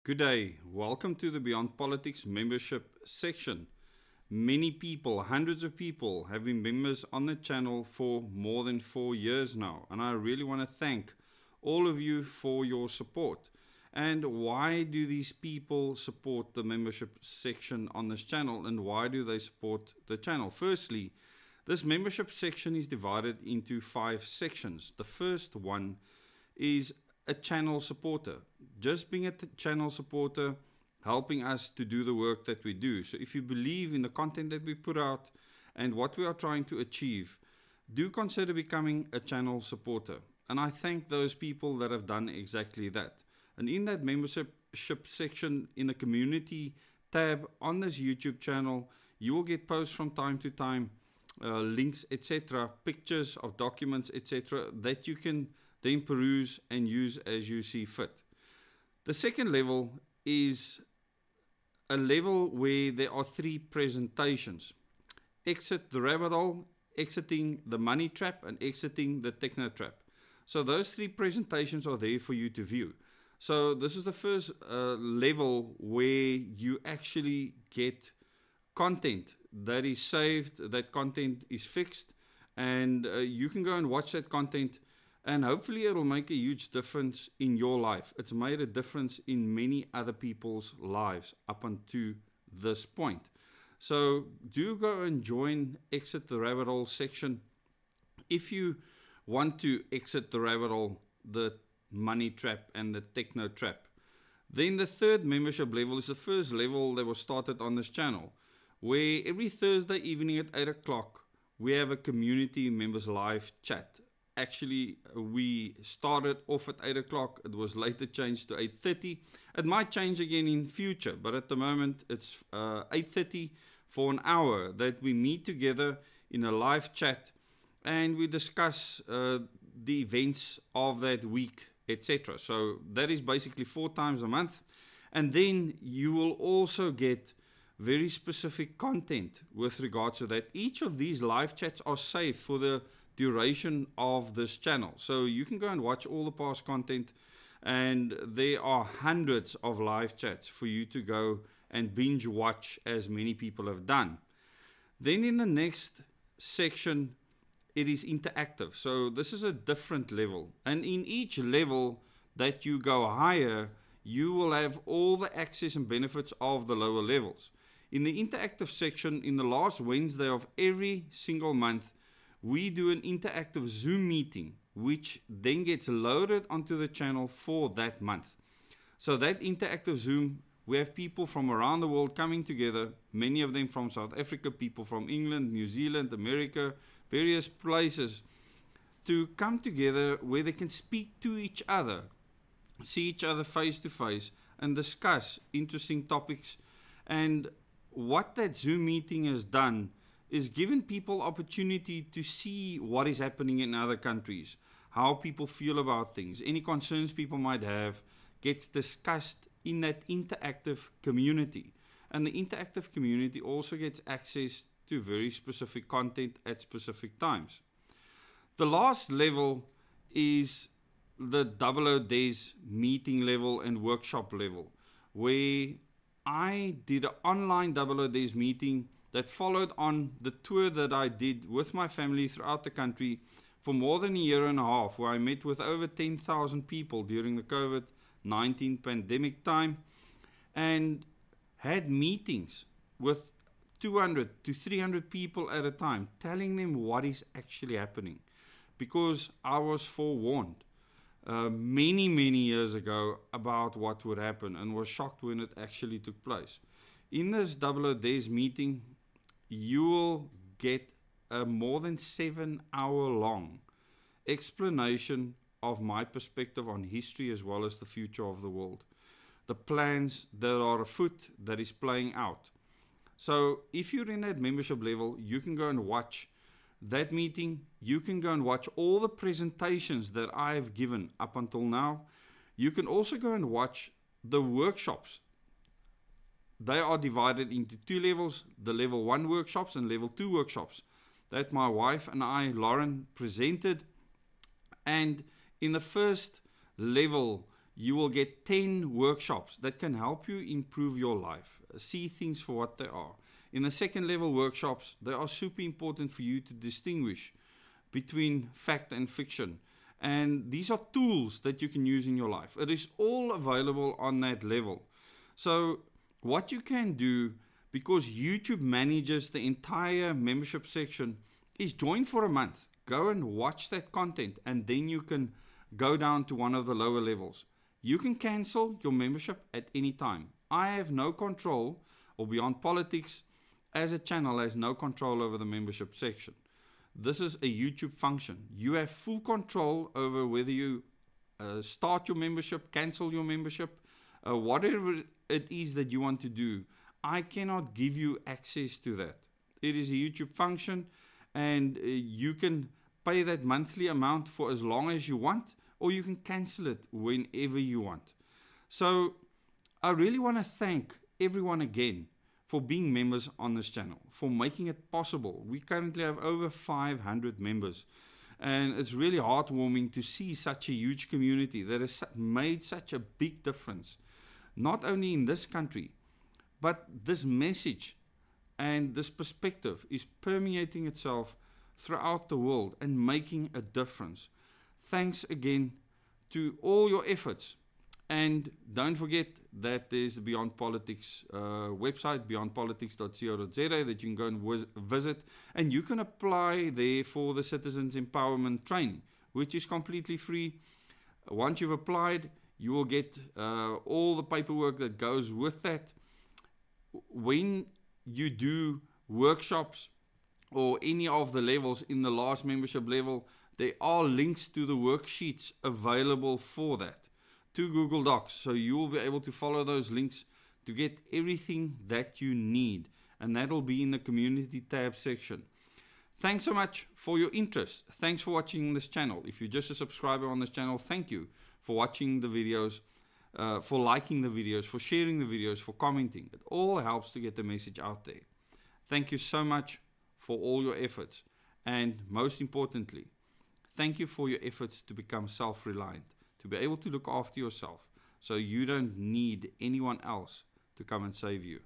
Good day. Welcome to the Beyond Politics membership section. Many people, hundreds of people, have been members on the channel for more than 4 years now, and I really want to thank all of you for your support. And why do these people support the membership section on this channel, and why do they support the channel? Firstly, this membership section is divided into 5 sections. The first one is a channel supporter, just being a channel supporter, helping us to do the work that we do. So if you believe in the content that we put out and what we are trying to achieve, do consider becoming a channel supporter. And I thank those people that have done exactly that. And in that membership section, in the community tab on this YouTube channel, you will get posts from time to time, links, etc., pictures of documents, etc., that you can then peruse and use as you see fit. The second level is a level where there are 3 presentations: exit the rabbit hole, exiting the money trap, and exiting the techno trap. So those 3 presentations are there for you to view. So this is the first level where you actually get content that is saved, that content is fixed, and you can go and watch that content. And hopefully it'll make a huge difference in your life. It's made a difference in many other people's lives up until this point. So do go and join Exit the Rabbit Hole section. If you want to exit the rabbit hole, the money trap and the techno trap. Then the third membership level is the first level that was started on this channel, where every Thursday evening at 8 o'clock, we have a community members live chat. Actually, we started off at 8 o'clock. It was later changed to 8:30. It might change again in future, but at the moment it's 8:30 for an hour that we meet together in a live chat and we discuss the events of that week, etc. So that is basically 4 times a month. And then you will also get very specific content with regards to that. Each of these live chats are saved for the duration of this channel, so you can go and watch all the past content, and there are hundreds of live chats for you to go and binge watch, as many people have done. Then in the next section, it is interactive. So this is a different level, and in each level that you go higher, you will have all the access and benefits of the lower levels. In the interactive section, in the last Wednesday of every single month, we do an interactive Zoom meeting, which then gets loaded onto the channel for that month. So that interactive Zoom, we have people from around the world coming together, many of them from South Africa, people from England, New Zealand, America, various places, to come together where they can speak to each other, see each other face to face, and discuss interesting topics. And what that Zoom meeting has done is given people opportunity to see what is happening in other countries, how people feel about things, any concerns people might have, gets discussed in that interactive community. And the interactive community also gets access to very specific content at specific times. The last level is the 00 Days meeting level and workshop level, where I did an online 00 Days meeting that followed on the tour that I did with my family throughout the country for more than a year and a half, where I met with over 10,000 people during the COVID-19 pandemic time and had meetings with 200 to 300 people at a time, telling them what is actually happening, because I was forewarned many years ago about what would happen and was shocked when it actually took place. In this 00 Days meeting, you will get a more than 7-hour-long explanation of my perspective on history as well as the future of the world, the plans that are afoot that is playing out. So if you're in that membership level, you can go and watch that meeting. You can go and watch all the presentations that I have given up until now. You can also go and watch the workshops. They are divided into 2 levels, the level 1 workshops and level 2 workshops that my wife and I, Lauren, presented. And in the first level, you will get 10 workshops that can help you improve your life. See things for what they are. In the second level workshops, they are super important for you to distinguish between fact and fiction. And these are tools that you can use in your life. It is all available on that level. So what you can do, because YouTube manages the entire membership section, is join for a month. Go and watch that content, and then you can go down to one of the lower levels. You can cancel your membership at any time. I have no control, or Beyond Politics as a channel has no control over the membership section. This is a YouTube function. You have full control over whether you start your membership, cancel your membership, whatever it is that you want to do. I cannot give you access to that. It is a YouTube function, and you can pay that monthly amount for as long as you want, or you can cancel it whenever you want. So I really want to thank everyone again for being members on this channel, for making it possible. We currently have over 500 members, and it's really heartwarming to see such a huge community that has made such a big difference, not only in this country, but this message and this perspective is permeating itself throughout the world and making a difference. Thanks again to all your efforts. And don't forget that there's the Beyond Politics website, beyondpolitics.co.za, that you can go and visit. And you can apply there for the Citizens Empowerment Training, which is completely free. Once you've applied, you will get all the paperwork that goes with that. When you do workshops or any of the levels in the last membership level, there are links to the worksheets available for that, to Google Docs. So you will be able to follow those links to get everything that you need, and that will be in the community tab section. Thanks so much for your interest. Thanks for watching this channel. If you're just a subscriber on this channel, thank you for watching the videos, for liking the videos, for sharing the videos, for commenting. It all helps to get the message out there. Thank you so much for all your efforts, and most importantly, thank you for your efforts to become self-reliant, to be able to look after yourself so you don't need anyone else to come and save you.